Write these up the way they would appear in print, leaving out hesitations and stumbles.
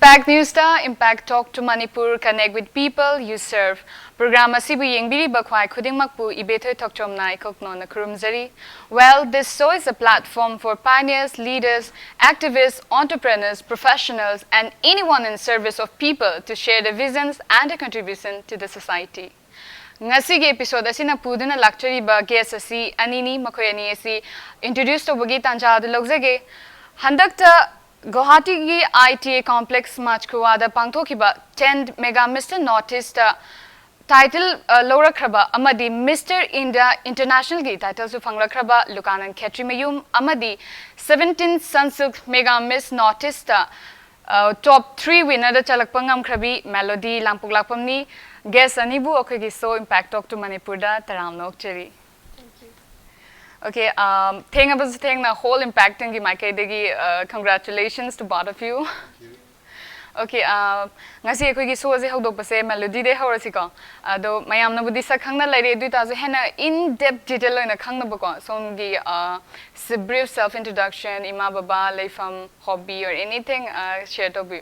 Impact News Star, Impact Talk to Manipur, connect with people you serve. Program asibu yengbiri bakwai khuding makpu ibethoy thokchom nai kokno na kurumzari. Well, this show is a platform for pioneers, leaders, activists, entrepreneurs, professionals, and anyone in service of people to share their visions and their contribution to the society. Ngasigi episode asina puduna lakchari ba guest asi anini makhoi ani asi introduce to bagi tanja da logjage. Handakta Guwahati ki ITA complex Machkuwada pangthokiba 10 mega Mr. Northeast title Lorakraba amadi Mr. India International ki title su phanglakraba Lukanan Khetrimayum amadi 17 Sunsilk mega Miss Northeast top 3 winner da chalakpangam khrabi Melody Lampuklakpamni guest anibu okhagi so Impact Talk to Manipur da taramnok cheri. Okay, thing na whole impacting ki makai degi congratulations to both of you. Okay, ngasi ekoi gi so je hawdok pase Melody de hawrasi ko ado mayam na budi sakhangna laire du ta je hena in depth detail loina khangna ba ko som gi brief self introduction ima baba leifam hobby or anything share to you.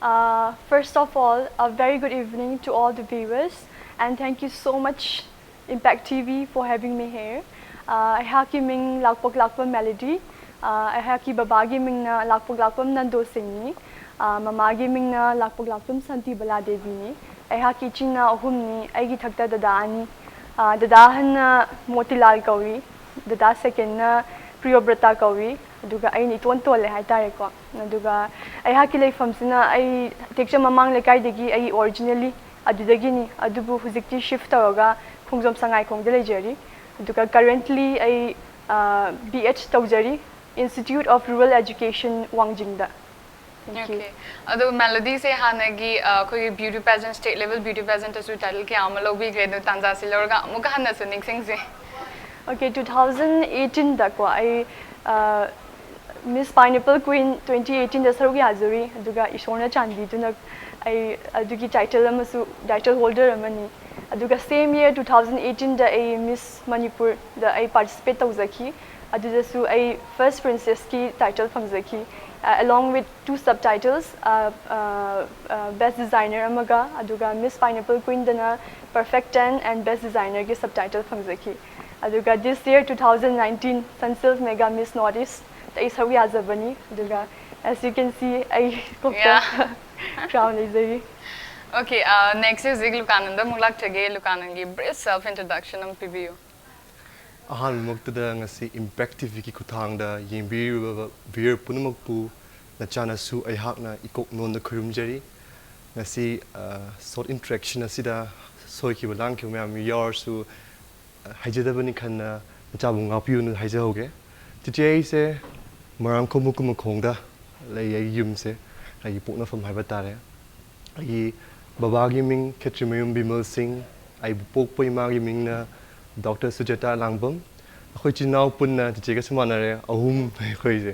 Okay, first of all, a very good evening to all the viewers, and thank you so much Impact TV for having me here. I have ming Lakpam Melody. I have babagi ming na Lakpam Nando Singh. Mamagi ming na Lakpam Santi Bala Devi ni. I have kitchen na humni. I get thakta dadani. Dadahan na Motilal Kawi. Dada second na Priyobrata Kawi. Duga ay ni tuwan tole hay tare ko. Duga ay hakilay famsina ay teksha mamang lekay degi ay originally adudagi ni adubu huzikti shift tawaga khungzom sangai khong dele jeri duka currently I BH Tawjari Institute of Rural Education Wangjingda. Thank you. Ado Melody se hanagi koi beauty pageant state level beauty pageant asu title ke amalo bi grade tanza silorga amuka hanna su ningsing se. Okay, 2018 dakwa I Miss Pineapple Queen 2018 da sarugi hazuri duga ishona chandi tuna I adugi title amasu title holder amani. Aduga same year 2018 da I Miss Manipur da I participate tawzaki aduga su I first princess ki title phangzaki along with 2 subtitles best designer amaga aduga Miss Pineapple Queen dana perfect 10 and best designer ki subtitle phangzaki aduga this year 2019 Sunsilk mega Miss Northeast da is hawi azabani aduga as you can see I kokta crown is. Okay, next is Lukananda Mulak Tage Lukanangi brief self introduction on PBU. Ahan Muktada ngasi Impact TV ki kutang da yimbi vir punumukpu na chana su ay hak na ikok non da kurumjari ngasi sort interaction asida soy ki balang ki myam yar su haijada bani khan na chabu ngapiu nu haija hoge today se maram ko mukum khongda lay yum se ay pukna from haiba tare ay babagi ming Khetrimayum Bimal Singh ai pok poi magi ming na Dr. Sujata Langbam khoi chinau pun na chega samanare ahum khoi je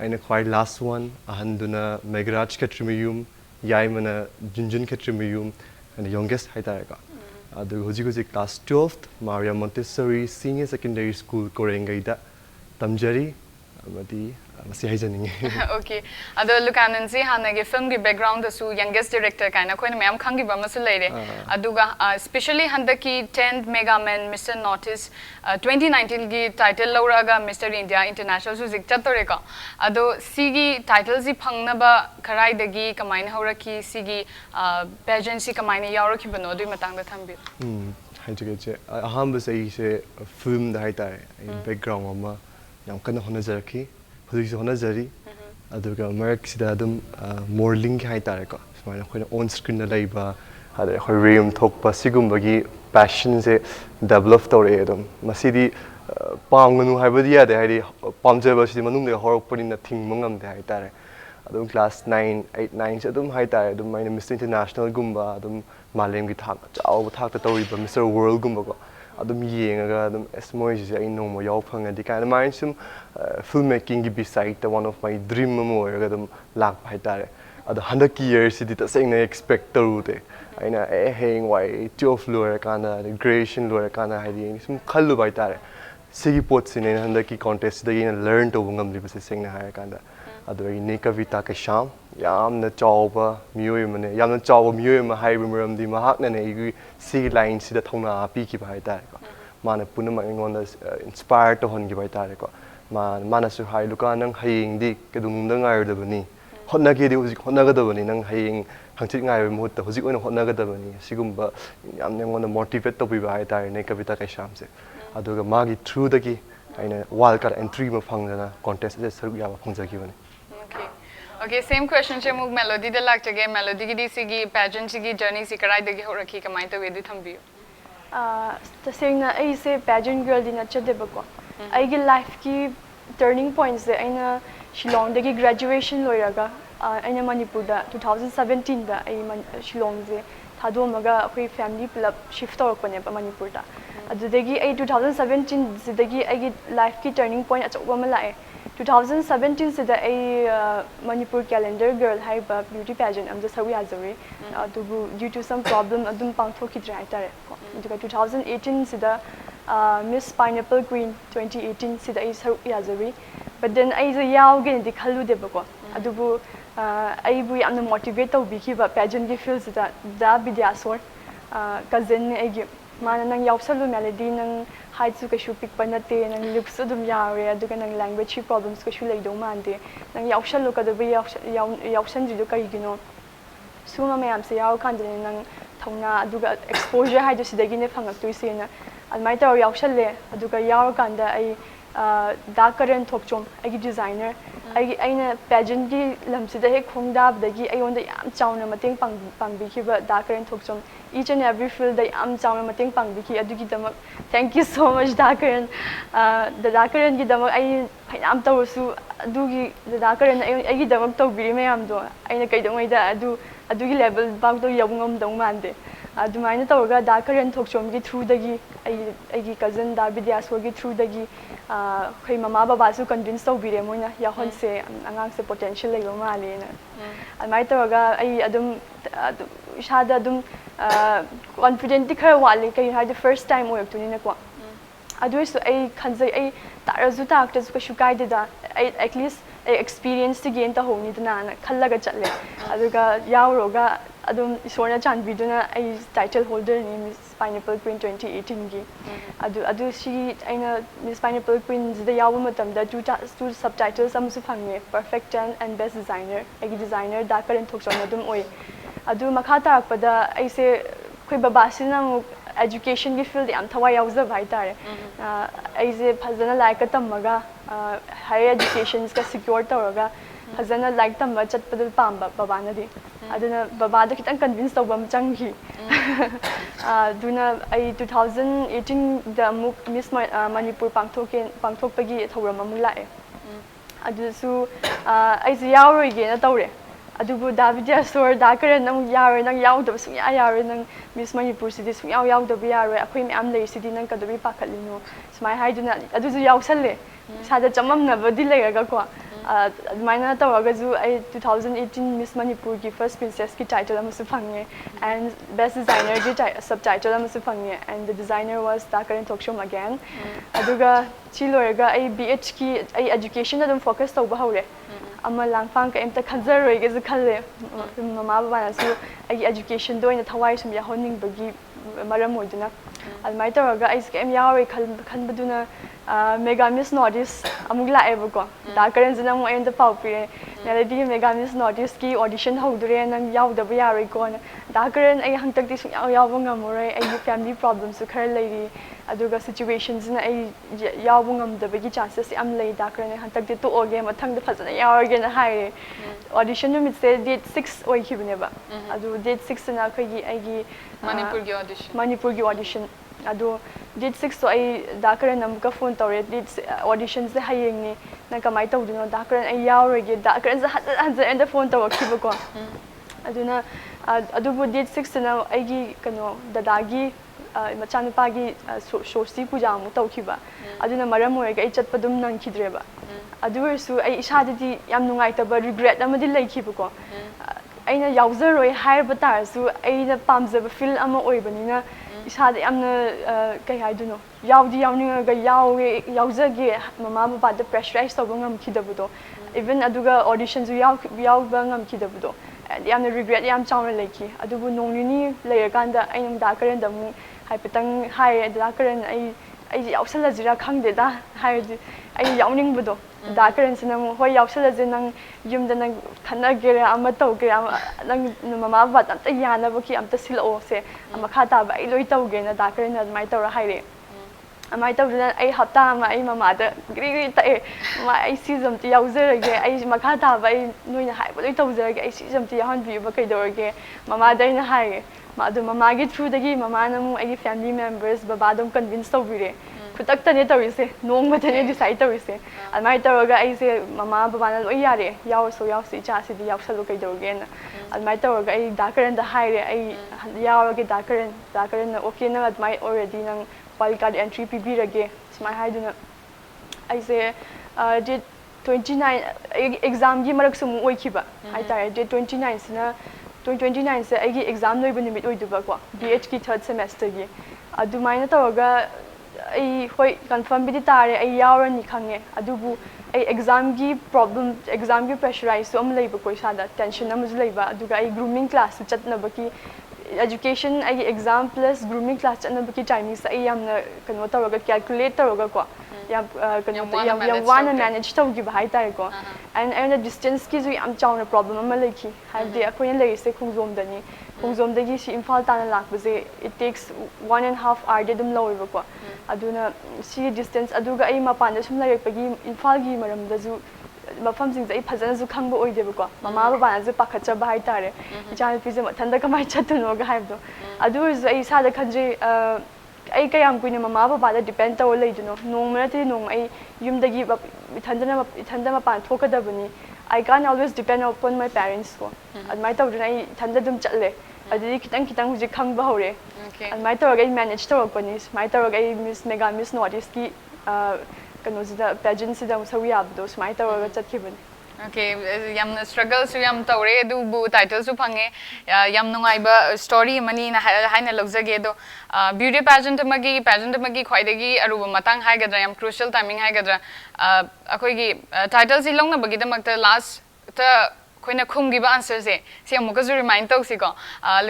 aina khwai last one ahanduna Megraj Khetrimayum yaimana Junjun Khetrimayum and the youngest haitare ka adu hoji class 12th Maria Montessori Senior Secondary School Korengaida tamjari amadi Okay. Ado Lukanan si hanagi film ki background su youngest director kaina koi na mayam khangi ba masu leire aduga especially handaki 10th mega man Mr. Northeast 2019 ki title lauraga Mr. India International su zikcha tore ka ado sigi title si phangna ba kharai dagi kamaina hauraki sigi pageant si kamaina yauraki bano dui matang da thambi haijage che aham sei se film da haitai background ama yam kana honazarki Police on a zari, Aduga Merck Sidadum, more link high taraka, on screen the labor, had a Horium talk Pasigum passions developed or Adam. Masidi Pangunu Habadia, the idea Pamjava Simanum, the horror putting the thing mungam the high tare. Adum class 9, 8, 9, Adum high tare, Adum my Mr. International Gumba, Adum Malim Gitak, our Takatory, Mr. World Gumba. Adum yeng aga adum esmois I know mo yaw phang adi kind of mind some filmmaking gi beside the one of my dream mo aga adum lak pai tare adu 100 years di ta sing na expect taru te aina heng wai 12 lure kana graduation lure kana hadi sum khallu bai tare sigi pot sin 100 ki contest da ina learn to ngam li base sing na ha kana ꯑꯗꯣ ꯑꯩ ꯀꯕꯤꯇꯥ ꯀꯩꯁꯥꯝ ꯌꯥꯝꯅ ꯆꯥꯎꯕ ꯃꯤꯑꯣꯏ ꯑꯃꯅꯦ ꯌꯥꯝꯅ ꯆꯥꯎꯕ ꯃꯤꯑꯣꯏ ꯑꯃ ꯍꯥꯏꯕ ꯃꯔꯝꯗꯤ ꯃꯍꯥꯛꯅꯅꯦ ꯑꯩꯒꯤ ꯁꯤꯒꯤ ꯂꯥꯏꯟꯁꯤꯗ ꯊꯧꯅꯥ ꯄꯤꯈꯤꯕ ꯍꯥꯏꯇꯥꯔꯦꯀꯣ ꯃꯥꯅ ꯄꯨꯝꯅꯃꯛ ꯑꯩꯉꯣꯟꯗ ꯏꯟꯁꯄꯥꯌꯔ ꯇꯧꯍꯟꯈꯤꯕ ꯍꯥꯏꯇꯥꯔꯦꯀꯣ ꯃꯥꯅꯁꯨ ꯍꯥꯏ ꯂꯨꯀꯥ ꯅꯪ ꯍꯌꯦꯡꯗꯤ ꯀꯩꯗꯧꯅꯨꯡꯗ ꯉꯥꯏꯔꯣꯏꯗꯕꯅꯤ ꯍꯣꯠꯅꯒꯦꯗꯤ ꯍꯧꯖꯤꯛ ꯍꯣꯠꯅꯒꯗꯕꯅꯤ ꯅꯪ ꯍꯌꯦꯡ ꯍꯪꯆꯤꯠ ꯉꯥꯏꯕꯒꯤ ꯃꯍꯨꯠꯇ ꯍꯧꯖꯤꯛ ꯑꯣꯏꯅ ꯍꯣꯠꯅꯒꯗꯕꯅꯤ ꯑꯁꯤꯒꯨꯝꯕ ꯌꯥꯝꯅ ꯑꯩꯉꯣꯟꯗ ꯃꯣꯇꯤꯚꯦꯠ ꯇꯧꯕꯤꯕ ꯍꯥꯏꯇꯥꯔꯦ ꯀꯕꯤꯇꯥ ꯀꯩꯁꯥꯝꯁꯦ ꯑꯗꯨꯒ ꯃꯥꯒꯤ ꯊ꯭ꯔꯨꯗꯒꯤ ꯑꯩꯅ ꯋꯥꯏꯜꯗ ꯀꯥꯔꯗ ꯑꯦꯟꯇ꯭ꯔꯤ ꯑꯃ ꯐꯪꯗꯅ ꯀꯣꯟꯇꯦꯁ ꯑꯁꯤꯗ ꯁꯔꯨꯛ ꯌꯥꯕ ꯐꯪꯖꯈꯤꯕꯅꯤ Okay, same question se mug melody da lagchage melody gi sigi pageant sigi journey si karai dagi horakhi kamai ta wedi thambiyu tasengna ai se pageant girl dina chadeba ko ai gi life ki turning points de aina Shillong dagi graduation loiraga aina Manipur da 2017 da ai Shillong je thadom akoi family pulap shift tawrapane ba Manipur da adudagi ai 2017 sidagi ai gi life ki turning point achwa ma lae 2017 sida ai Manipur calendar girl haiba beauty pageant amja sawi azari adubu due to some problem adum pangthokidra haitare aduga 2018 sida Miss Pineapple Queen 2018 sida ai sawi azari but then ai ja yawge di khallu debako adubu ai bu yamna motivate tawbikhiba pageant gi field sida da Bidyasor cousin ai gi mana nang yawsalu melody nang height su kashu pick panate nang looks adum yare aduga nang language problems kashu leidau mande nang yawsalu kadabu yawsan jidu kaigino suma mayam se yaw kandene nang thongna aduga exposure haidu sidagi ne phangak tuisena almai taw yawsalle aduga yaw kanda ai Dakaran Thokchom ai designer ai aina pageant gi lamsida he khongdab dagi aionda yam chauna mateng pangbikhiba Dakaran Thokchom each and every field da yam chauna mateng pangbikhi adugi damak thank you so much Dakaran the Dakaran gi damak ai phainam tawsu adugi the Dakaran ai gi damak tawbiri mayam do aina kaidamai da adugi level bang do yawngam dong mande adumaina tawga Dakaran Thokchom gi through dagi ai gi cousin da Bidyasor gi through dagi khoi mama baba su convince tawbire moina yahon se angang se potential lego mali na almai tawga ai adum ishada adum confident khar wali kai ha the first time oyak tuni na ko adu su ai khanjai ai tarazu takta su kashu kai da ai at least experience to gain ta honi dana na khallaga chatle aduga yawroga adum isorna chanbiduna ai title holder ni Miss Pineapple Queen 2018 gi adu shi aina Miss Pineapple Queen da yawu matam da two subtitles amsu phangme perfect and best designer ai designer Dakaran Thokchom adum oi adu makha tarakpada ai se khoi baba sina mu education gi field yam thawai yawza bhai tare ai se phajana like tamaga higher education ka secure tawraga phajana like tamma chatpadul pamba baba na di aduna baba da kitang convince tawbam changhi aduna ai 2018 da muk Miss Manipur pangthokpagi thoram amu lae adu su ai se yawroi ge na tawre adubu da Bidyasor Dakaran nang yare nang yawdab su ya yare nang Miss Manipur sidi su yawdab yare akhoi myam lei sidi nang kadabi pakhalino smai haiduna adu su yawsalle sada chamam na badi lega ko admaina tawaga zu ai 2018 Miss Manipur ki first princess ki title amu su phangye and best designer ki subtitle amu su phangye and the designer was Dakaran Thokchom again aduga chiloraga ai BH ki ai education adum focus tawba hore ama langfang ka emta khanjaroi ge zu khalle mama baba na su ai education do ina thawai sum ya honing bagi maram moiduna almai tawaga ai scam yawi khanbaduna Mega Miss Northeast amuk la ebo ko Dakaran jana mo ayun da pau pire melody Mega Miss Northeast ki audition hodure nang yaw da ba yaroi ko na Dakaran ay hangtag ti su yaw ngamore ay family problems su khar lei aduga situations na ay yaw ngam da bagi chances am lei Dakaran ay hangtag ti to oge mathang da phajana yaw ge na hai audition no mit se date 6 oi khibne ba adu date 6 na khagi ai gi Manipur gi audition ado date 6 so ai Dakaran amka phone tawre date auditions de hayeng ni na kamai tawduno Dakaran ai yawrege Dakaran za hanza and phone tawkiba ko aduna adubu date 6 na aigi kano dadagi machanpa gi shoshi puja mu tawkiba aduna maram moyega ai chatpadum nang khidreba adusu ai isadadi yam nungai taba regret amadi laikhiba ko aina yawzaroi hair batar su aina pamjaba feel ama oibanina isada yamna kai haiduno yaudi yawninga yawe yawzage mama baba da pressurize to bangam kidabudo even aduga auditions yaw bangam kidabudo yamna regret yam chawna leki adubu nongni layakanda ainam da karen da mu haipatang hai da karen ai yawsala jira khangde da hai ai yawning budo da karen sinam hoi yawsala je nang yumda nang thana gere ama taw ge nang mama baba ta yana baki am ta silo se ama khata ba ai loi taw ge na da karen na mai taw ra hai re amai taw na ai hapta ma ai mama da gri ta e ma ai season ti yawzer ge ai makha ta ba ai noina hai ba loi taw zer ge ai season ti han bi ba kai dor ge mama dai na hai ma do mama ge through da gi mama na mu ai family members baba dom convince taw bi re खुतक तने तौरिसे नोंग बतने decide तौरिसे अलमाई तौरगा ऐसे mama बाबा ना लोई यारे याव सो याव सी चा सिदी याव सलो कै दौगे ना अलमाई तौरगा ऐ दाकरन दा हाइरे ऐ यावगे दाकरन ना ओके ना अलमाई ऑलरेडी नंग वाइल्ड कार्ड एंट्री पीबी रगे स्माई हाइदुना ऐसे डेट 29 एग्जाम की मरक सुमु ओइखिबा हाइतारे डेट 29 सिना 29 से ऐगी एग्जाम लोइब निमिट ओइदुबा को बीएच की 3rd सेमेस्टर की अदुमाइना तौरगा ai hoi confirm bi tare ai yawrani khange adubu ai exam gi problem exam gi pressurize so am leiba koi sada tension am leiba aduga ai grooming class chatna baki education ai exam plus grooming class chatna baki timing sa ai yamna kano tawga calculate tawga ko yam kano yam wanna manage tawgi ba hai tare ko and the distance ki ju am chawna problem am leiki have the akoin lei se khungzom dani khungzom dagi si imphal tana lakbaje it takes 1.5 hour de dum loiba ko aduna si distance aduga ai mapanda sum lairpagi imphal gi maram da ju mafam sing ai phajana ju khangba oideba ko mama baba na ju pakhacha ba hai tare jan pije mathanda kamai chatuno ga haibdo adu ju ai sa da khanje ai kayam kuine mama baba da depend taw leiduno nong mate nong ai yumdagi thanda mapan thokadabani I can't always depend upon my parents ko admai taw dun ai thanda dum chatle adidi kitang hujik khangba hore admai taw ga manage taw ko ni mai taw ga miss mega miss notice ki kano sida pageant sida sawi abdo mai taw ga chatkibani okay yam struggle su yam tawre du bu title su phange yam nungai ba story mani na haina logjage do beauty pageant magi khwaidagi aruba matang hai gadra yam crucial timing hai gadra akoi gi title si long na bagi da makta last ta koina khumgi ba answer se amuka ju remind tau si ko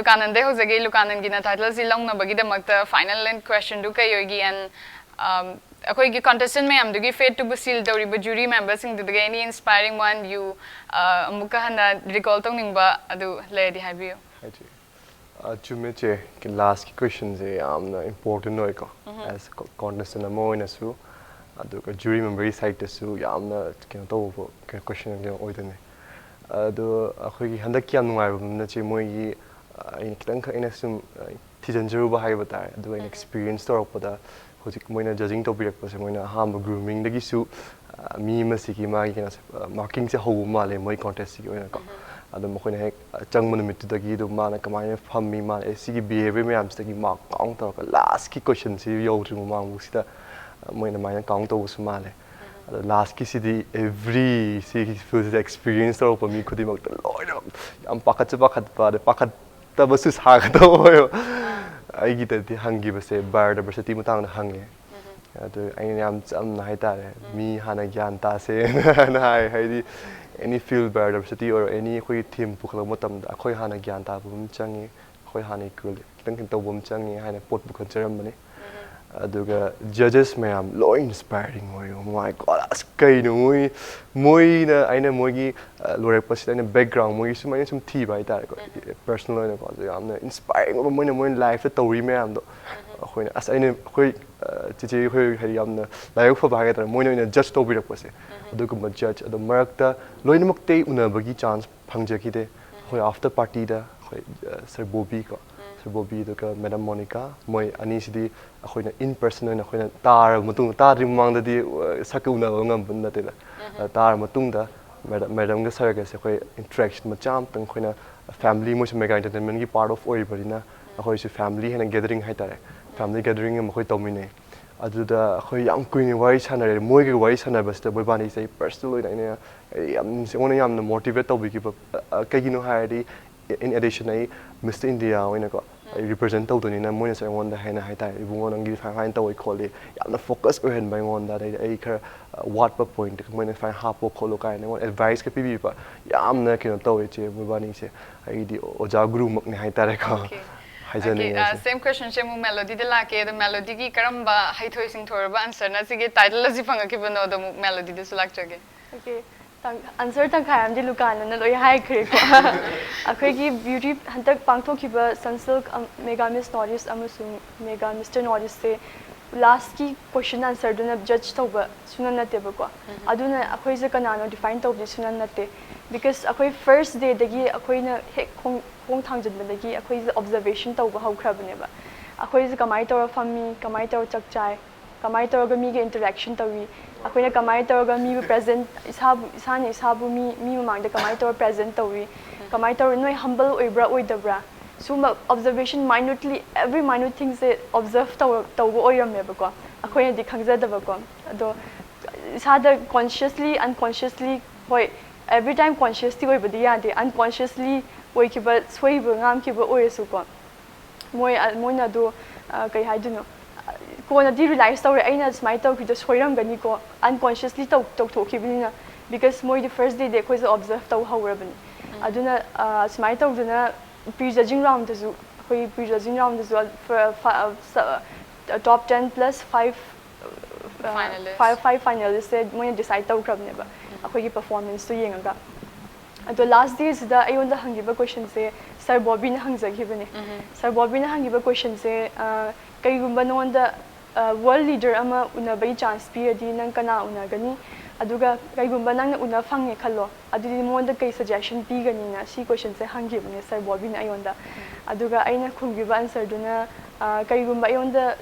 lukanan de hojage lukanan gi na title si long na bagi da makta final and question du kai yogi and akoi gi contestant me am du gi fate to be seal dori ba jury members sing du any inspiring one you amuka hana recall tong ning ba adu le di habiyo chume che ki last question je amna important noi ko as contestant amo ina su adu ka jury member side ta su yamna kin to question ge oidane adu akoi gi handa kya nungai ba na che moi gi in kitang kha ina sum thijan jeru ba hai ba ta adu in experience to ro da hojik moina judging to birak pa se moina ham grooming dagi su mi masiki ma gi na marking se ho ma le moi contest gi oina ko adu mo khoina hek chang mun mit dagi du ma na kamai pham mi ma e si gi behavior me am stagi mark kaung to ka last ki question si yo tu ma mu sita moina ma na kaung to su ma le adu last ki si di every si first experience to pa mi khudi mak ta loi am pakat pa de pakat ta basu sa ka to yo ai gi ta ti hangi ba se biodiversity mutang na hangi adu ai yam cham na hai ta mi hana gyan ta se na hai di any field biodiversity or any khoi theme pukla matam da khoi hana gyan ta bum changi khoi hana kul kitang kin to bum changi haina pot bu kan charam bani aduga judges mayam lo inspiring moi oh my god as kai no moi na aina moi gi lore pasita na background moi sum sum thi bai ta ko personal na ko amna inspiring moi life ta tori mayam do khoina as aina khoi chichi khoi hari amna life fa ba ga ta moi na judge to bi ra pase aduga ma judge adu marak ta loin mak te una bagi chance phangja ki de khoi after party da khoi sir Bobby ko Bobby the Madam Monica moi ani sidi akoina in person na akoina tar mutung tar rimang da di sakuna ngam bun na te la tar mutung da madam ga sir ga se khoi interaction ma cham tang khoina family mo se mega entertainment gi part of oi barina akoi se family hena gathering hai tare family gathering ma khoi tomine adu da khoi yang kuini wai sanare moi ga wai sanar bas ta boy bani sai personal oi na am se ona yam na motivate to bi ki ka gi no ha di in addition ai Mr. India oina ko represent tꯧꯗꯣꯏꯅꯤꯅ ꯃꯣꯏꯅꯁꯨ ꯑꯩꯉꯣꯟꯗ ꯍꯦꯟꯅ ꯍꯥꯏꯇꯥꯔꯦ ꯏꯕꯨꯡꯉꯣ ꯅꯪꯒꯤ ꯐꯥꯏꯅ ꯇꯧꯏ ꯈꯣꯠꯂꯤ ꯌꯥꯝꯅ focus ꯑꯣꯏꯍꯟꯕ ꯑꯩꯉꯣꯟꯗ ꯑꯗꯩꯗꯤ ꯑꯩ ꯈꯔ ꯋꯥꯠꯄ ꯄꯣꯏꯟꯠ ꯃꯣꯏꯅ ꯐꯥꯏꯅ ꯍꯥꯞꯄꯣ ꯈꯣꯠꯂꯣ ꯀꯥꯏꯅ ꯑꯩꯉꯣꯟꯗ ꯑꯦꯗꯚꯥꯏꯁꯀ ꯄꯤꯕꯤꯕ ꯌꯥꯝꯅ ꯀꯩꯅꯣ ꯇꯧꯋꯦ ꯏꯆꯦ ꯃꯣꯏꯕꯥꯅꯤꯁꯦ ꯑꯩꯒꯤꯗꯤ ꯑꯣꯖꯥ ꯒꯨꯔꯨꯃꯛꯅꯤ ꯍꯥꯏꯇꯥꯔꯦꯀꯣ ꯍꯥꯏꯖꯅꯤꯡꯉꯦ Okay, same question se mu melody de la ke the melody ki karamba haithoi sing thorba answer na sige title asi phangakibano the melody de select chage. Okay. Answer tang khai amdi lukan na loi hai khre ko akhoi gi beauty hantak pangtho khiba Sunsilk mega miss Norris amasung mega Mr Norris se last ki question answer duna judge tauba sunan nate ba ko aduna akhoi je kana no define taubi sunan nate because akhoi first day dagi akhoi na hek khong thangjin ba dagi akhoi je observation tauba hau khrabne ba akhoi je kamai tawra fammi kamai tawra chakchai kamai tawra mi ge interaction tawi akhoi kamai tawra mi present isabu mi mamang da kamai tawra present tawi kamai tawra noi humble oibra oidabra suma observation minutely every minute things that observe tawgo oiram ba ko akhoi di khangja ba ko ado isada consciously unconsciously hoi every time consciously oi badi yade unconsciously oi ki ba soi ba ngam ki ba oi su ko moina do kai haiduno ko na di realize tawre aina smai taw ki da soiram gani ko unconsciously taw thoki bina because moi the first day de ko observe taw hawrabani aduna smai taw duna prejudging round is we prejudging round as well for top 10 plus 5 finalists said when decide to grab never akhoi performance to yenga ado last days da ayon da hangiba question se sir Bobby na hangjagibane sir Bobby na hangiba question se kaigumba non da world leader ama unabai chance pi adi nang kana unagani aduga kaigumba nang una fange khallo adudi mon da kai suggestion pi gani na si question se hangibane sir Bobby na ayon da aduga aina khungiba answer duna kaigumba ayon da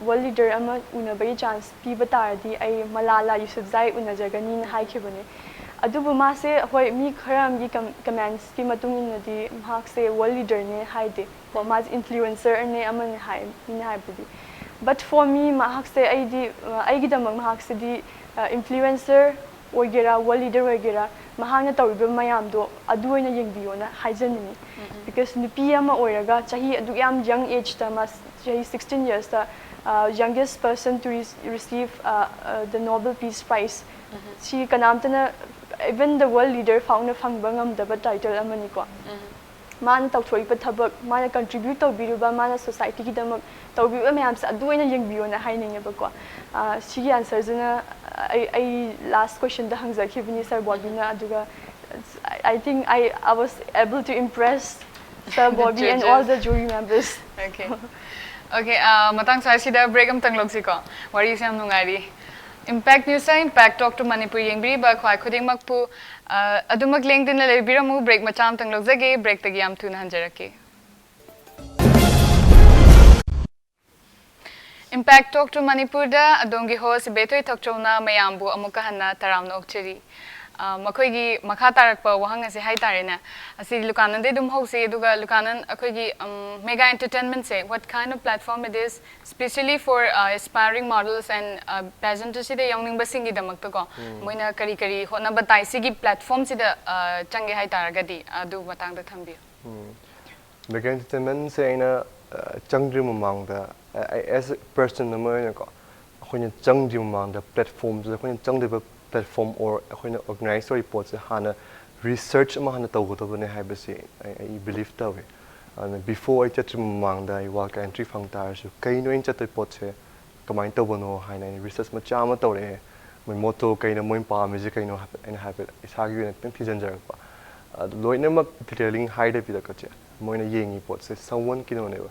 world leader ama unabai chance pi batardi ai Malala Yousafzai unajagani na haikibane adubu ma se hoi mi kharam gi comments ki matung in di mahak se world leader ne haide for mas influencer ne aman hai min hai budi but for me mahak se ai gi damang mahak se di influencer oigera world leader oigera mahana tawriba mayam do adu oina yengbiyo na haijanini because nupi ama oiraga chahi adu yam young age ta mas chahi 16 years ta youngest person to receive the Nobel Peace Prize she kanamtana even the world leader found a fangbangam the title amani ko man tawthoi pa thabak man contribute to biruba man society ki damak tawbiba mayam sa aduina yengbiyo na haininge ba ko si answer juna I last question the hangza khibini sir Bobby na aduga I think I was able to impress sir Bobby and all the jury members Okay. Okay, matang sa sida break am tanglog si ko. Wari siyam nungari. Impact news sa impact talk to Manipur yengbri ba khwai khuding makpu adumag leng din na lebira mu break macham tanglog zage break tagi am tuna hanjarake. Impact talk to Manipur da adongi host betoi thokchona mayambu amuka hanna taramna okcheri. Makoigi makha tarakpa wahang ase hai tarena asi lukanan de dum hose duga lukanan akoigi mega entertainment say what kind of platform it is especially for aspiring models and pageant si de yongning basingi damak to ko moina kari kari hona batai sigi platform si da change hai taragadi adu matang da thambi mega entertainment say na changri mamang da as a person na moina ko akoina changri mamang da platforms akoina changri platform or akoina organize reports hana research ama hana tawgotobane haibasi I believe tawe and before I chat mang da I walk entry phang tar su kaino in chat report se kamai tawbono haina research ma chama tawre my motto kaina moin pa me je kaino and habit isagi na tang thijanjar pa loina mak detailing hide bi da ka che moina yengi pot se someone kino ne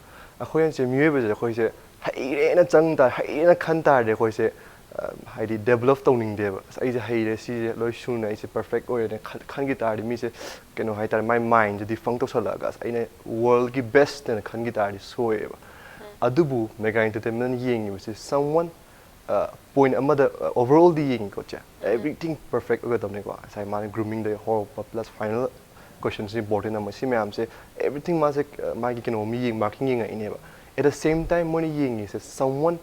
akoyan se mye be je khoi se haire na chang ta haire na khan tar de khoi se haidi develop tawning de ai je haire si loi shuna is perfect oi ne khan gi tar mi se keno hai tar my mind di fang to sala gas ai ne world gi best ne khan gi tar di soe ba adubu mega entertainment yeng is someone point amada overall di yeng ko cha everything perfect ga tamne ko sai man grooming the whole plus final questions important am si me am se everything ma se ma gi keno mi yeng marking yeng ai ne ba at the same time money yeng is someone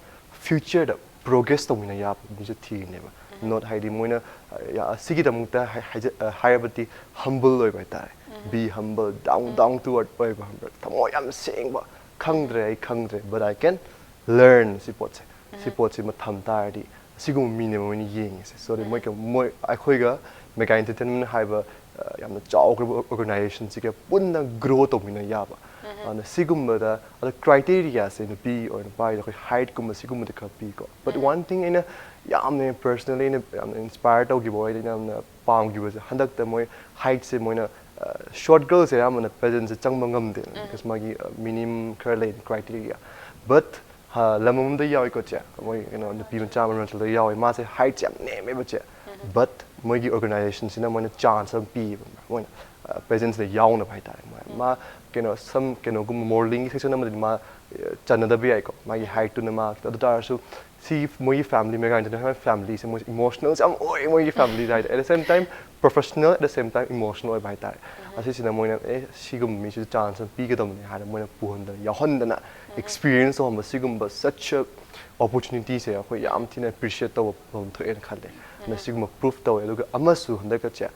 future progress to mina ya ni je thi ne ba not haidi moina sigi damukta hayabati humble oi bai tare be humble down to earth oi ba thamo yam sing ba khangdre but I can learn si ma tham tar di sigum mine mo ni yeng se so de moi ai khoi ga mega entertainment haiba yamna chawgrab organization si ke punna grow to mina ya ba and sigum da criteria se no be or by the height kum sigum de ka pi ko but one thing in a yamne personally in inspired to give away na pam gi was handak ta moi height se moi na short girls se amna presence se changma ngam de because magi minimum criteria but lamum da yaw ko cha moi the people chairman to the yaw ma se height jam ne me ba cha but moi gi organization sina moi na chance am pi moi presence de yaw na bai ta ma some gum modeling section ma chana da bi ai ko ma gi height to na ma the tar so see moi family me ga family se moi emotional am oi moi family right at the same time professional at the same time emotional bai ta asi sina moi na sigum mi su chance am pi ga dom ni ha moi na pu hon da ya hon da na experience of sigum but such a opportunity se ko yam tin appreciate to bom to en khale na sigum proof to e ga amasu hon da ka cha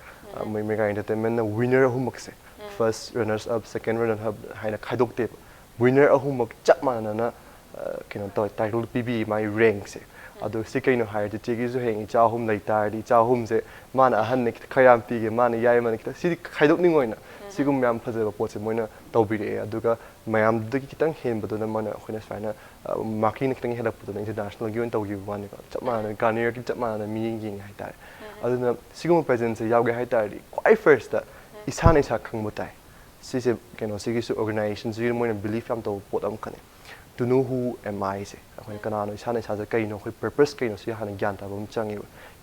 moi me ga entertainment na winner humuk se first runners up second runner up haina khaidok te winner ahumuk chap mana na to title pb my rank se adu sikaino hire de chegi zu heng cha hum lai tar di cha hum se mana ahan ne khayam pi ge mana yai mana kita si khaidok ning oina sigum yam phaje ba pot se moina tawbi re aduga mayam de kitang hen badu na mana khoina sfaina marking kitang helap badu international gi on tawgi one ko chap mana garnier ki chap mana mi ying hai tar aduna sigum presence yaw ge hai tar di quite first da isane sa khang mutai si se sigi su organization su moina belief am to pot am khane to know who am I se akhoi kana no isane sa kai no khoi purpose kai no si hana gyan ta bam changi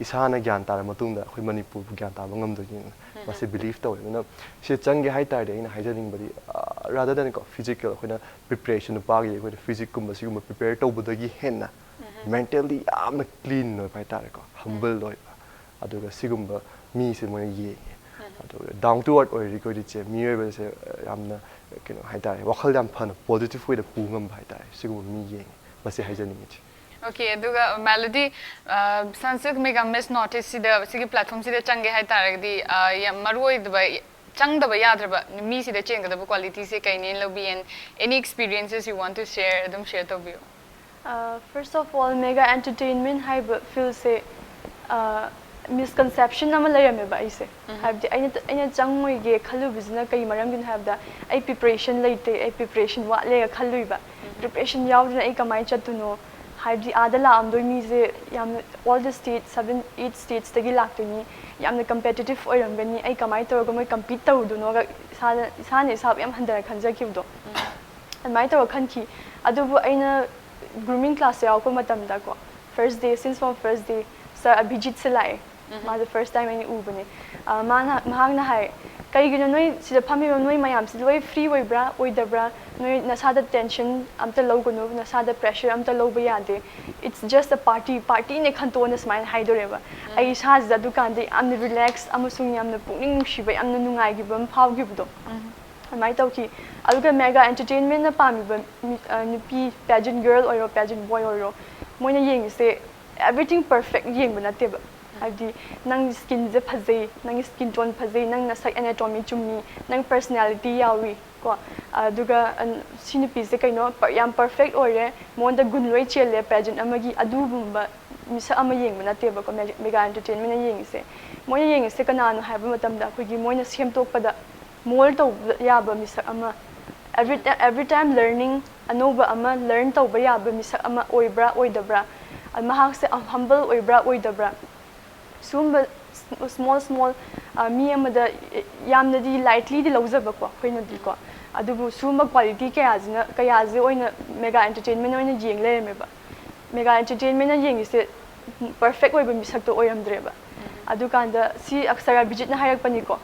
isana gyan ta matung da khoi manipur gyan ta bangam do yin ma se belief to no se changi hai ta de ina haijaning bari rather than physical khoi na preparation pa gi khoi physical kum si kum prepare to budagi henna mentally am clean no pai ta ko humble loi aduga sigum ba mi se mo ye down to earth oi ko di che mi oi ba se amna hai ta wakhal yam phan positive way da pu ngam hai ta sigum mi yeng ma se hai jani chi okay aduga melody sansuk mega miss notice sida sigi platform sida change hai ta di ya maroi da chang da ba yadra ba mi sida chen ga da quality se kai ne lobi and any experiences you want to share them share to view first of all mega entertainment hai feel se misconception nama layame ba ise habdi aina changmoi ge khalu bizna kai maram gin habda ai preparation laite ai preparation wa le khalu ba preparation yawdna ai kamai chatuno habdi adala amdoi mi je yam all the states 7-8 states tagi laktoni yamna competitive oirangani ai kamai to go moi compete tawduno ga sane sab yam handar khanja kibdo mai to khanki adubu aina grooming class yaw ko matam da ko first day since from first day sir Abhijit Salai ma the first time I ubane mahang na hai kai gino noi sida phami noi mayam si loi free oi bra oi da bra noi nasa da tension amta low gono nasa da pressure amta low ba yade it's just a party ne khanto na smile hai do reba ai sa da dukan de am relax amusung yam na pungning shiba am na nungai gi bam phau gi bdo mai tau ki aluga mega entertainment na pami ba nupi pageant girl or pageant boy or moina yeng se everything perfect yeng ba na te ba habdi nang skin je phazei nang skin tone phazei nang nasak anatomy chumni nang personality yawi ko aduga sinupi se kaino yam perfect ore mon da gun loi chele pageant amagi adu bumba misa ama yeng na te ba ko mega entertainment na yeng se moina yeng se kana no haiba matam da khoi gi moina sem tok pada mol to ya ba misa ama every time learning anoba ama learn to ba ya ba misa ama oibra oidabra mahak se humble oibra oidabra sumba small mi amada yamna di lightly di lawzaba ko khoina di ko adubu sumba quality kaya je oina mega entertainment oina jeng le me ba mega entertainment na jeng se perfect oi ba misak to oyam dreba adu kanda si aksara Abhijit na hayak pani ko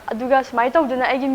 aduga smai taw duna agi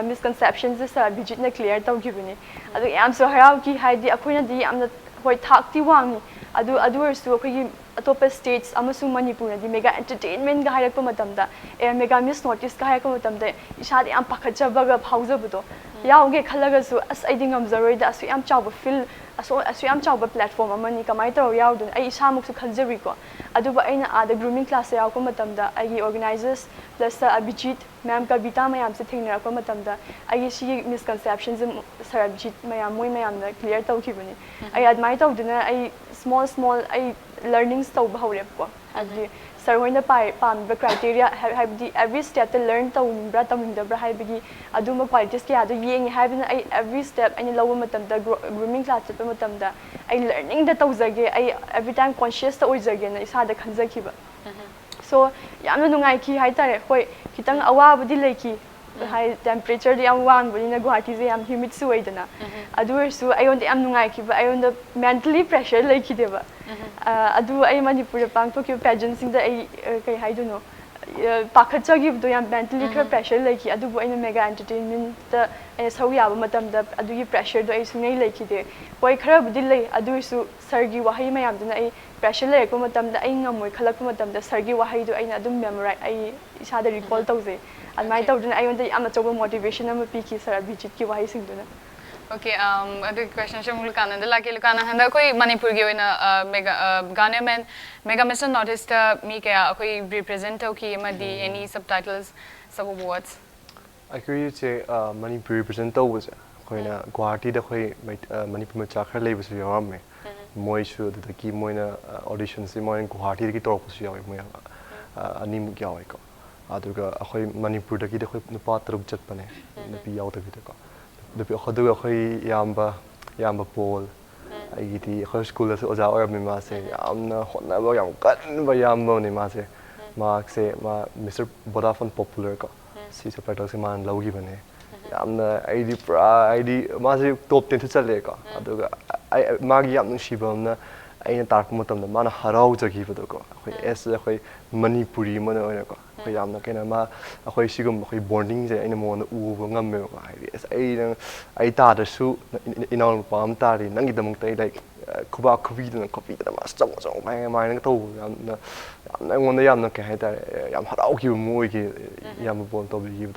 misconceptions sa Abhijit na clear taw gibini adu yam so haraw ki haidi akhoina di amna hoi thak ti wangi adu arsu akhoi atopa states amasung Manipur di mega entertainment ga hayak pa matamda mega miss notice ga hayak pa matamda isad am pakhacha baga phauja budo yaunge khalaga su as I ding amzaroi da asu yam chawba feel asu yam chawba platform amani kamai taro yaudun ai isamuk su khalzari ko aduba aina ada grooming class yaw ko matamda ai organizers plus Abhijit ma'am Kavita mayam se thingna ko matamda ai si misconceptions sir Abhijit mayam moi mayam na clear taw khibani ai admire taw duna ai small ai learnings taw bahore ko adi sir hoina pam the criteria have the every step to learn taw bra taming da bra hai bigi aduma qualities kya do yeng have ai every step ani law matamda grooming class chapa matamda ai learning da taw jage ai every time conscious ta oi jage na isa da khanza khiba so yamna nungai ki hai tare hoi kitang awa budi leki high temperature di am wan budi na Guwahati je am humid su waidana adu su ayon de am nungai ki ba ayon the mentally pressure leki deba adu ai Manipur pang to ki pageant sing da ai kai hai do no pakhacha gi do yam mentally pressure leki adu bo ai mega entertainment da ai sau ya ba matam da adu gi pressure do ai su nei leki de hoi khara budi lei adu su sir gi wahai mayam dana ai pressure le ko matam da ai ngamoi khalak ko matam da sir gi wahai do aina adum memorize ai isa da recall tawze admai tawduna ai onda am achoba motivation am piki sir Abhijit ki wahai sing duna Okay, adu question sham lukana da laki lukana handa koi Manipur gi oina mega mission notice ta mi kaya koi represent tau ki madi any subtitles sub awards I agree che Manipur represent tau was koina Guwahati da koi Manipur ma chakhar lei bus yaram me moi su da ki moina audition si moi Guwahati ki torp su yaw moi ani mu yaw ko aduga akhoi Manipur da ki da koi nupa taruk chat pane napi yaw ta bi ko the other yamba Paul. I get the school as our Mimase, I'm not never young cut by Yambo Nimase. Mark say, Mr. Bodafon popular, Caesar Petals man low given. I'm the ID Masi top 10 to Saleka. I Magiam Shibona. I dark motam the man harau to give it a go. As a Manipuri mono. I am not going to a sigum boarding in the morning. I thought a shoe in all palm tari, Nangidam like Kuba Covid and coffee that must stop my mind. I want the Yamaka Yam Harauki Muiki Yamabon to be given.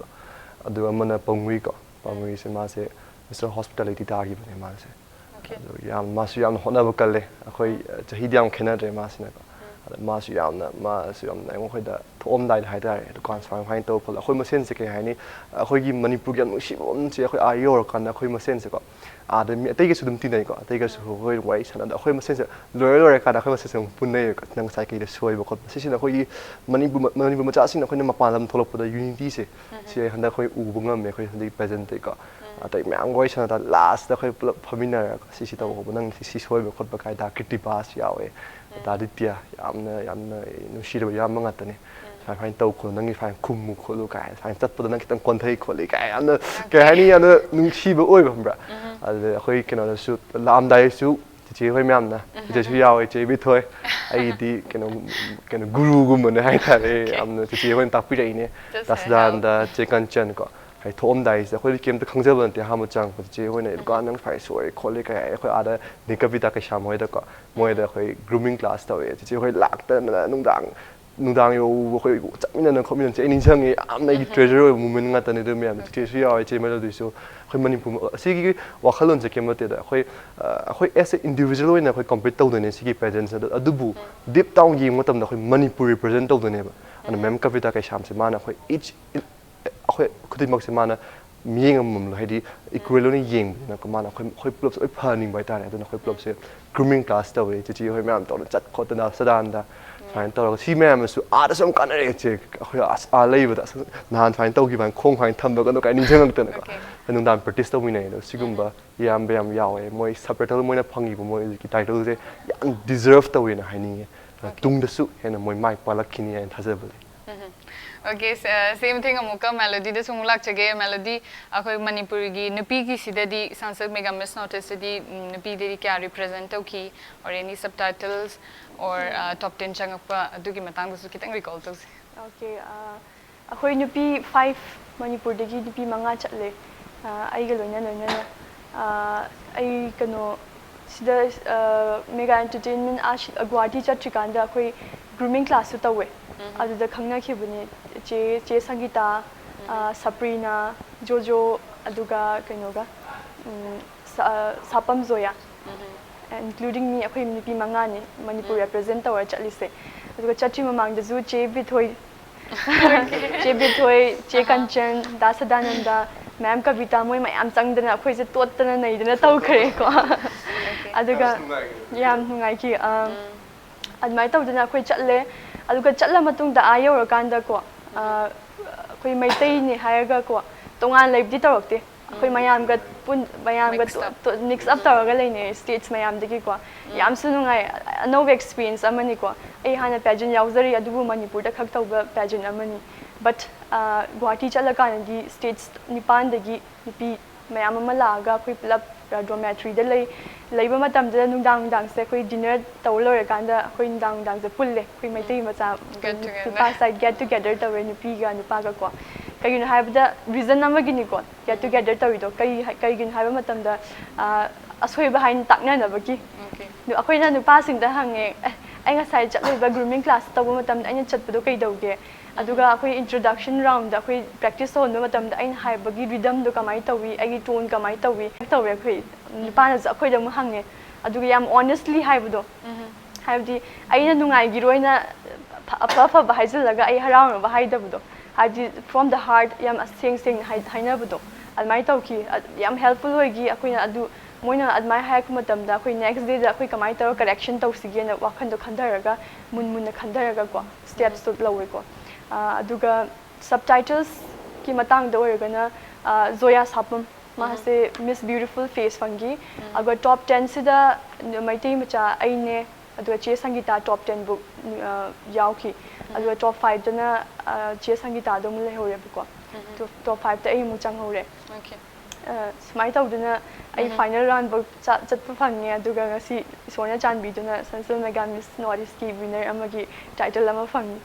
I do a mana Pongrico, Pongri Mase, Mr. Hospitality Targi, Mase. Yam Masuyam Honavocale, a Hidiam Canada Masinago. Masuyam, the Tom died high there, the conference find to pull a homosense, a hogi Manipurian ship on Ayor can a homosensical. Take us to them Tinago, take us who very ways and a homosense, Lura can a homosense, Pune, Nangsaki, the soil position of Hoyi Manipumatasin, a Hoyamapalam Tolo for the unity, see, and the Hoy Ubunga make the present taker. I take my voice and at last the Pamina, Sisita, Bunang, Sisoi, Kopakai, Kitty Pass, Yahweh. Daditya, no shit of Yamangatani. I find Toko, Nangi find Kumu Kolukai, I find that for the next Conte colleague. And the Kahani and the Nushiba Oimbra. The Hoikin on the soup, Lamda soup, the Chimamna, the Chiao, Chibitoy, I can guru woman, I had a Chivan Tapirine, that's done the chicken chenko. I told dice the whole came to conservative the Hamachang with J when it gone and price or a colleague other Nikavita Shamoida more the grooming class story. It's a lacked and Nudang in the community in Changi, I'm a treasurer of women at an Idumia, or a Chimel so Manipum Sigi or Halons came at it. As an individual in a complete told in a Sigi presence at a dubu, deep down game what the Manipur represent of the neighbor and a Memkavita Shamsimana for each. Could it Maximana meaning Hedi equivalent ying, Nakamana, Hoiplops, a punning by Tana, and Hoiplops, grooming class away to Chihoyam, Chat Cotton of Sadanda, find Toro, see ma'am, so add some canary chick, our labor, Nan find Togi and Kong find Tumber, and Nijang, and then Partista Winay, Sigumba, Yam Bam Yawe, Moy separate Mona Pongi, Moy titles, deserve the winner, Hini, Tung the soup, and Moy Mike Palakini and Hazabli. Okay, same thing amuka melody de sumulak chage melody akoi Manipur gi nupi ki sidadi Sansad mega miss notice di nupi de kya represent ki or any subtitles or top 10 changakpa adugi matang su kitang recall to okay akoi nupi 5 Manipur de gi nupi manga chatle ai ga loina ai kano sida mega entertainment Guwahati chatrikanda akoi grooming class su tawe adu da khangna khibuni che Sangita Sabrina Jojo aduga kainoga Sapam Zoya, including me, ako'y nipi mangani Manipur represent tawar chatlise. Aduga chachi mamang da zu che bithoy che Kanchan Dasadananda ma'am Kavita moy mayam changdana ako'y se totana naidana taw khare ko. Aduga yam nungai ki admai tawdana ako'y chatle aduga chatla matungda ayaw rakanda ko ako'y maitai ni haraga ko tongan leibdi tawakte. Ako'y mayam gat mix up tawag ne states mayam digi ko yam sunungay no experience amani ko ay hana pageant yauzari adubu Manipur da khak tawba pageant amani but Guwahati chalaka di states nipan dagi nipi mayam amalaga ako'y pulap dormitory da leiba matam da nungdang se ako'y dinner tawlo kanda ako'y nungdang se pulle ako'y maitai macha get together tawe nipi ga nupaga ko kayo na habda reason na magini ko get together tawido kay gin haba matamda asoy behind takna na bagi no akoy na nupasing da hange ay nga sai chatloy ba grooming class tawo matamda ay chatpado kay dawge aduga akoy introduction round da akoy practice on matamda ay habagi rhythm do kamay tawi ay tone kamay tawi akoy nupana sa akoy da mo hange aduga yam honestly habdo habdi ay na nungay giroy na apa ba haizilaga ay haraw ba haidabdo from the heart yam sing hainabdo almai tawki yam helpful hoigi akoina adu moina admai haik matamda akoi next day da akoi kamai taw correction taw sigena wakhan do khandaraga mun khandaraga ko steps to lawe ko aduga subtitles ki matang da oigana Zoya Sapam mahase Miss Beautiful Face fangi agar top 10 sida maitai macha aine aduga che sangita top 10 book yauki aduga top 5 dana che sangita do mule hore ko top 5 ta ai mu chang hore okay smai taw dana ai final round book chat fangi aduga ngasi Sonia Chanbi dana Sansal Mega Miss Northeast ki winner amagi title ama fangi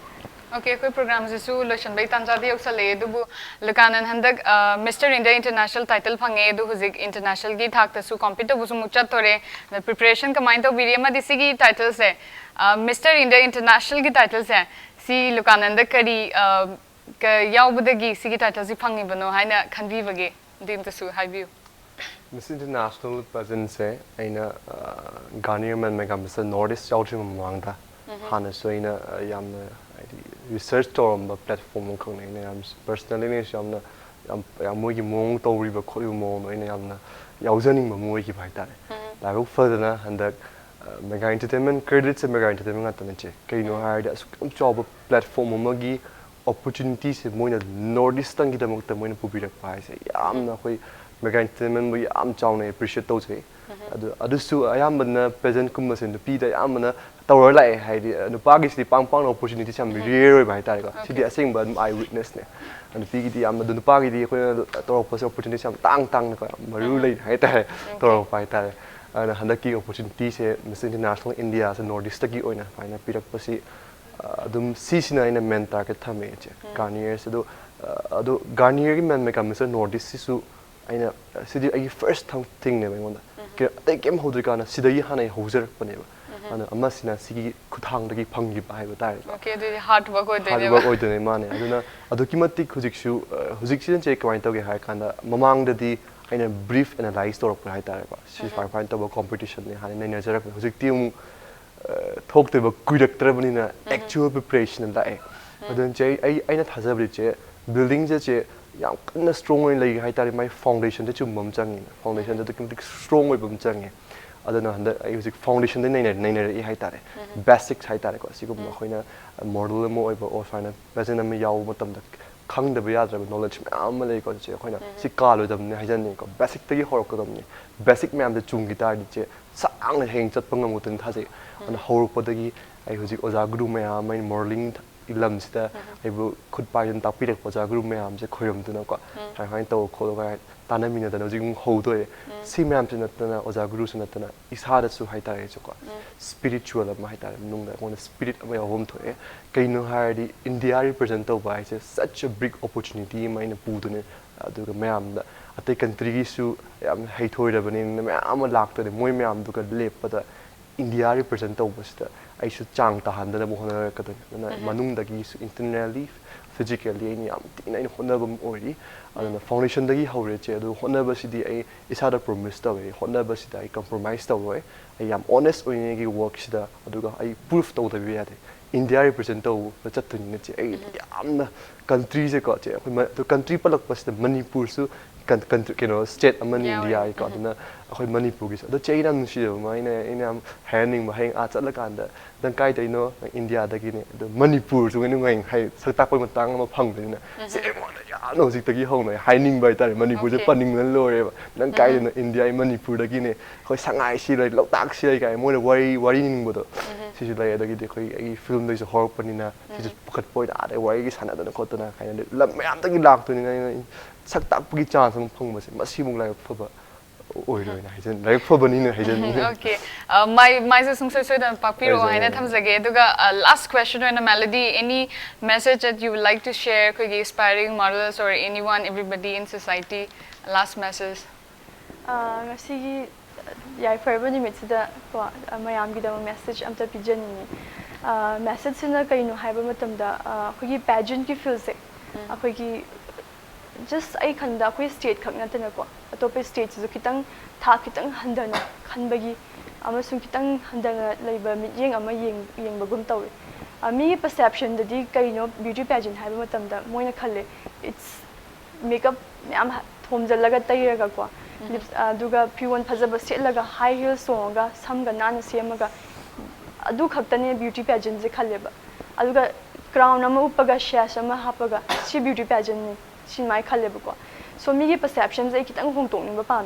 Okay, koi program jisu lotion bai tanja di oksale dubu lukanan handak Mr. India International title phange du huzik international gi thak ta su compete bu su mucha tore the preparation ka mind to video ma disi gi title se Mr. India International gi title se si lukanan da kari ka yaw budagi si gi title si phangi bano haina khanbi bage dim ta su high view Miss International pageant se aina Garnier man mega Mr. Northeast yaw chim mangda hana so ina yamna research torum the platform ko ne am personally ne shamna am mo gi mong to ri ba kho yu mo ne am na yauzani ma mo gi bai ta la ro further na handak mega entertainment credits mega entertainment ta ne che kai no ha da sum job platform mo gi opportunities mo na Northeast tang gi da mo ta mo na pu bi ra pai se yam na khoi mega entertainment mo yam chaw ne appreciate to che adu su ayam na present kum sen pi da yam na tawar lai haidi nupagi si pang opportunity sam rare bai ta ko si di asing ba eye witness ne and pi gi am da nupagi di ko tawar pas opportunity sam tang ko maru lai hai ta tawar pai ta and handaki opportunity se Miss International India se Northeast gi oina faina pirak pasi adum si sina ina men target thame che Garnier se do ado Garnier gi men me kam Miss Northeast su aina si di ai first thing ne ngonda ke te kem hodri kana sidai hanai hozer pane ana amasina sigi kuthang dagi phangi bai ba tai okay the hard work oi de mane aduna adukimatik hujiksu hujiksin che kwain tawge hai kana mamang dadi aina brief analyze torok hai ta ba si find to competition ne hani ne jarak hujikti mu thok te ba kuidak trabani na actual preparation la adun che aina thajabri che building che yam kana strong oi lai hai ta mai foundation de chum mom changi foundation de kimtik strong oi bum changi adana handa ai music foundation de nei hai tare basics hai tare ko sigum ma khoina model mo oi ba or fina present am yaw matam da khang da ya dra knowledge am ma lei ko che khoina si ka lo dam ne hai jan ni ko basic tagi hor ko dam ni basic me am da chung guitar di che sang na heng chat pangam utun tha je an hor ko dagi ai music oza guru me am mai modeling ilam sita ai bu khud pa jan ta pi rek oza guru me am je khoyom tu na ko hai hai to ko ga tana mina da jing ho do si me am tin na oza guru sun na isa da su hai ta re ko spiritual am hai ta nung da one spirit am ya hom thoe kai no ha di India represent to by such a big opportunity mai na pu ne adu ga me am da ate country gi su am hai thoi da bani me am lak to moi me am du ka lep pa da India represent to basta ꯑꯩꯁꯨ ꯆꯥꯡ ꯇꯥꯍꯟꯗꯅꯕ ꯍꯣꯠꯅꯔꯛꯀꯗꯣꯏꯅꯤ ꯑꯗꯨꯅ ꯃꯅꯨꯡꯗꯒꯤꯁꯨ internally physically ꯑꯩꯅ ꯌꯥꯝ ꯊꯤꯅ ꯑꯩꯅ ꯍꯣꯠꯅꯕ ꯑꯃ ꯑꯣꯏꯔꯤ ꯑꯗꯨꯅ ꯐꯥꯎꯟꯗꯦꯁꯟꯗꯒꯤ ꯍꯧꯔꯦ ꯆꯦ ꯑꯗꯨ ꯍꯣꯠꯅꯕꯁꯤꯗꯤ ꯑꯩ ꯏꯁꯥꯗ ꯄ꯭ꯔꯣꯃꯤꯁ ꯇꯧꯋꯦ ꯍꯣꯠꯅꯕꯁꯤꯗ ꯑꯩ ꯀꯝꯄ꯭ꯔꯣꯃꯥꯏꯁ ꯇꯧꯔꯣꯏ ꯑꯩ ꯌꯥꯝ ꯑꯣꯅꯦꯁ ꯑꯣꯏꯅꯤꯡꯉꯥꯏꯒꯤ ꯋꯥꯔꯛꯁꯤꯗ ꯑꯗꯨꯒ ꯑꯩ ꯄ꯭ꯔꯨꯐ ꯇꯧꯗꯕ ꯌꯥꯗꯦ ꯏꯟꯗꯤꯌꯥ ꯔꯤꯄ꯭ꯔꯖꯦꯟ ꯇꯧꯕ ꯆꯠꯇꯣꯏꯅꯤꯅ ꯆꯦ ꯑꯩ ꯌꯥꯝꯅ ꯀꯟꯇ꯭ꯔꯤꯁꯦꯀꯣ ꯆꯦ ꯑꯩꯈꯣꯏ ꯀꯟꯇ꯭ꯔꯤ ꯄꯜꯂꯛꯄꯁꯤꯗ ꯃꯅꯤꯄꯨꯔꯁꯨ ꯀꯩꯅꯣ ꯁ꯭ꯇꯦꯠ ꯑꯃꯅꯤ ꯏꯟꯗꯤꯌꯥꯒꯤꯀꯣ ꯑꯗꯨꯅ ꯑꯩꯈꯣꯏ ꯃꯅꯤꯄꯨꯔꯒꯤꯁꯨ ꯑꯗꯣ ꯆꯦ ꯑꯩꯅ ꯌꯥꯝ ꯅꯨꯡꯁꯤꯖꯕ ꯑꯃ ꯑꯩꯅ ꯌꯥꯝ ꯍꯥꯏꯍꯟꯅꯤꯡꯕ ꯍꯌꯦꯡ ꯆꯠꯂꯀꯥꯟꯗ ꯅꯪ ꯀꯥꯏꯗꯩꯅꯣ ꯏꯟꯗꯤꯌꯥꯗꯒꯤꯅꯦ ꯑꯗꯣ ꯃꯅꯤꯄꯨꯔꯁꯨ ꯅꯨꯡꯉꯥꯏ ꯁꯛ ꯇꯥꯛꯄꯒꯤ ꯃꯇꯥꯡ ꯑꯃ ꯐꯪꯕꯅꯤꯅ ꯆꯦ ꯑꯩꯉꯣꯟꯗ ꯌꯥꯝꯅ ꯍꯧꯖꯤꯛꯇꯒꯤ ꯍꯧꯅ ꯍꯥꯏꯅꯤꯡꯕ ꯍꯥꯏꯇꯥꯔꯦ ꯃꯅꯤꯄꯨꯔꯁꯦ ꯄꯟꯅꯤꯡꯕꯅ ꯂꯣꯏꯔꯦꯕ ꯅꯪ ꯀꯥꯏꯗꯩꯅꯣ ꯏꯟꯗꯤꯌꯥꯒꯤ ꯃꯅꯤꯄꯨꯔꯗꯒꯤꯅꯦ ꯑꯩꯈꯣꯏ ꯁꯉꯥꯏꯁꯤ ꯂꯩ ꯂꯣꯛꯇꯥꯛꯁꯤ ꯂꯩ ꯀꯥꯏ ꯃꯣꯏꯅ ꯋꯥꯔꯤ ꯅꯤꯡꯕꯗꯣ ꯁꯤꯁꯨ ꯂꯩ ꯑꯗꯒꯤꯗꯤ ꯑꯩꯒꯤ ꯐꯤꯜꯝꯗꯒꯤꯁꯨ ꯍꯧꯔꯛꯄꯅꯤꯅ ꯁꯤꯁꯨ ꯄꯨꯈꯠꯄ ꯑꯣꯏꯅ ꯑꯥꯗꯩ ꯋꯥꯔꯤꯒꯤ ꯁꯥꯟꯅꯗꯅ ꯈꯣꯠꯇꯅ ꯀꯥꯏꯅ ꯂꯝ ꯃꯌꯥꯝꯗꯒꯤ ꯂꯥꯛꯇꯣꯏꯅꯤꯅ ꯑꯩꯅ ꯁꯛ ꯇꯥꯛꯄꯒꯤ ꯆꯥꯟꯁ ꯑꯃ ꯐꯪꯕꯁꯦ ꯃꯁꯤꯃꯨꯛ ꯂꯥꯏꯕꯛ ꯐꯕ ꯑꯣꯏꯔꯣꯏꯅ ꯍꯥꯏꯖꯟ ꯂꯥꯏꯕꯛ ꯐꯕꯅꯤꯅ ꯍꯥꯏꯖꯅꯤꯡꯉꯤ Okay. Maisa sungsoi soidan pakpiro haina thamjage aduga last question oina Melody any message that you would like to share koigi aspiring models or anyone everybody in society last message Ngasigi yaifraba nimitida ko mayamgidama message amta pijanini message sina kaino haiba matamda akhoi pageant ki field se akhoi just ai khanda akhoi state khak natana ko atope state su kitang tha kitang handana khanbagi amasung kitang handana leiba mityeng ama yengbagum tawi mi perception dadi kaino beauty pageant haiba matamda moina khalle it's makeup yam thomjalaga tairaga ko aduga piwan phajaba setlaga high heels songa samga nana semaga adu khaktane beauty pageant je khalleba aduga crown ama upaga shash ama hapaga si beauty pageant ni sin mai khalleba ko so mi gi perception je kitang hongtong ni ba pam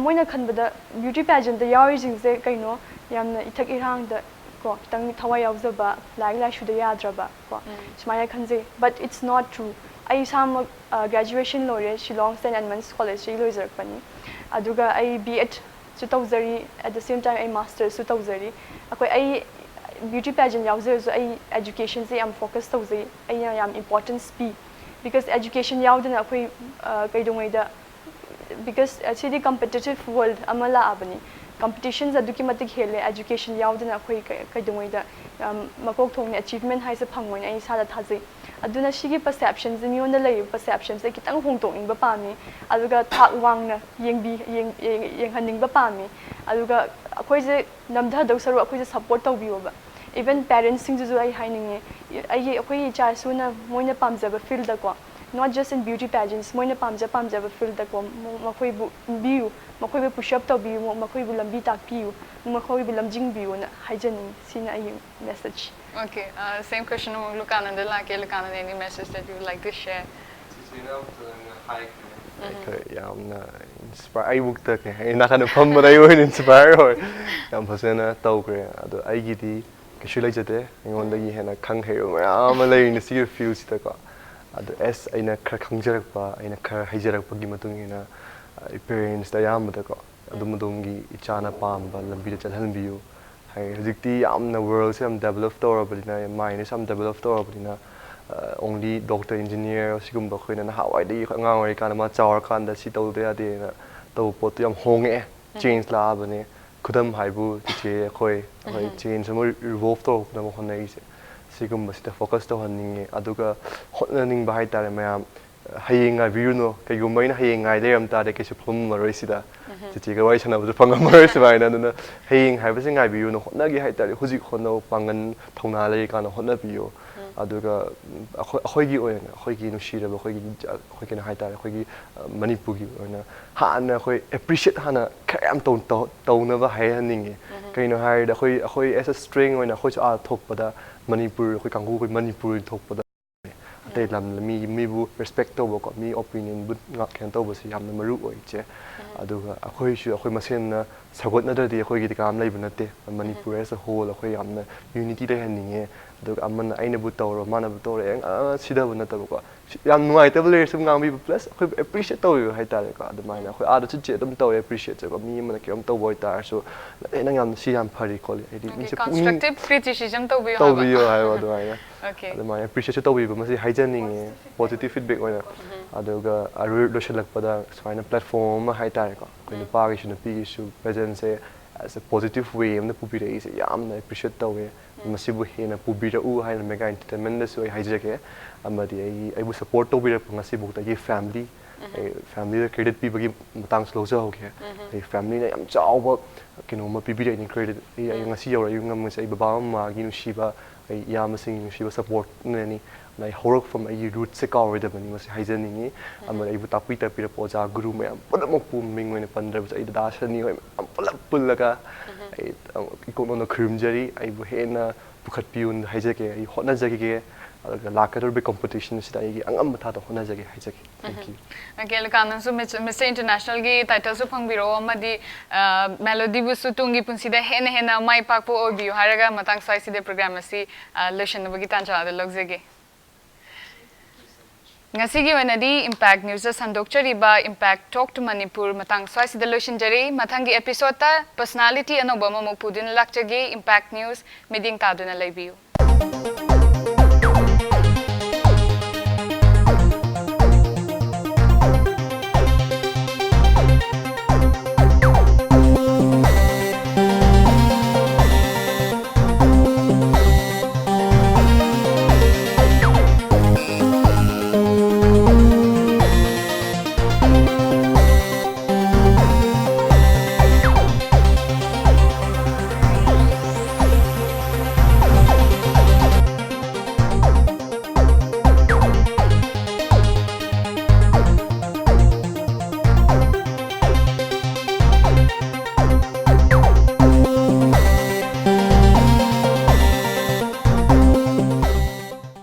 moina khanbada beauty pageant da yawi jing je kaino yamna ithak irang da ko kitang thawai yauzaba lai shu da yadraba ko smaya khanje but it's not true I sam graduation lawyer Shillong St. Edmunds College loizer pani aduga I B.Ed su tawzari at the same time I master's su tawzari akoi I beauty pageant yauzer so I education se am focus tawzai I yam importance p because education yaudana akoi kaidongai da because actually competitive world amala abani competitions aduki matik hele education yaudana akoi kaidongai da makok thongni achievement haise phangmoin ai sala thajai aduna shigi perceptions mi on the lay perceptions ai kitang hongtong ing ba pami aduga thak wangna yenghaning ba pami aduga akoi je namdha dau saru akoi je support tawbiyo ba even parents sing ju ai haining ai akoi cha suna moina pamjaba field da ko not just in beauty pageants moina pamjaba field da ko makoi bu biu makoi bu push up tawbiyo makoi bu lambi tak piu makoi bu lamjing biu na haijaning sina ai message. Okay, same question of Lukananda, any message that you would like to share? Yamna inspire ai bukta ke ina kana phamba dai oin inspire hoi yam phasena tawkre ado ai gi di kishu lai jate ingon dagi hena khang hero mayam lai ni si feel sita ko ado s aina khar khangjarak pa aina khar haijarak pa gi matung ina parents da yam da ko ado madong gi ichana pam ba lambi da chalhanbiu hai hojikti yamna world se am develop tawrabadina mind se am develop tawrabadina only doctor engineer sigumba khoina na hawai dai ngang oi kana ma chawar kan da si taw de ade na taw pot yam honge change la bane khudam haibu che khoi change mo revolve to na mo honai se sigumba sita focus to haninge aduga hotnaning ba hai tare mayam hayinga viruno kaigumba ina hayinga leram ta de kesu phum maroi sida che ga wai sana bu phangam maroi sibai na na haying haiba singai viruno hotnagi hai tare hujik hono pangan thongna lei kana hotna biyo aduga akhoi gi nushiraba akhoi gi na hai tare akhoi gi manipur gi oina hana akhoi appreciate hana khayam tawna ba hai haninge kaino hai da akhoi as a string oina akhoi a thokpada manipur akhoi kangu akhoi manipur thokpada they me bu respect to ko me opinion bu ngak khen to si yamna maru oi che aduga akhoi shu akhoi masen na sagot na dadi akhoi gi kam lai bunate manipur as a whole akhoi yamna unity de haninge aduga amana aina bu tawro mana bu tawro eng sida bu na ta ko yam nuai ta bler sum ngam bi plus akhoi appreciate to hai ta ko adumai na akhoi ada chu che dum to appreciate ko mi mana ke am to boy ta so nang yam si yam phari ko le constructive criticism to bi hai wa do ai okay adumai appreciate to bi ba masi haijaning positive feedback oina aduga aru do shalak pada swaina platform hai ta ko ko pa gi shu na pi gi shu presence as a positive way amna pubirei se yamna appreciate tawe masibu hena pubirau haina mega entertainment da so ai haijake amadi ai bu support tobira ngasibu ta gi family family credit pi bagi matang slow so okay ai family na yam chawba kino ma pibira ni credit ai ngasi yora yu ngam sai baba ma gi nu shiba ai yam sing nu shiba support ne ni nai horok from ai root se ka order bani mas haijani ni amai bu tapi tapi poja guru me pulamok pu ming ne pandra ai da shani ai pulak pulaga ai ko no khrimjari ai bu hena bukhat piun haijake ai hotna jagi lakador be competition sida ai angam tha da hona jage haijake thank you okay kanan su Mr International gi title su phangbiro amadi melody bu su tungi punsida hena mai pak po obi haraga matang sai side program asi lesson bagi tancha da logjege ngasigi wanadi impact news sandokchariba impact talk to manipur matang sai side lesson jare mathangi episode ta personality anoba mamuk pudin lakchage impact news meeting ta duna lebiu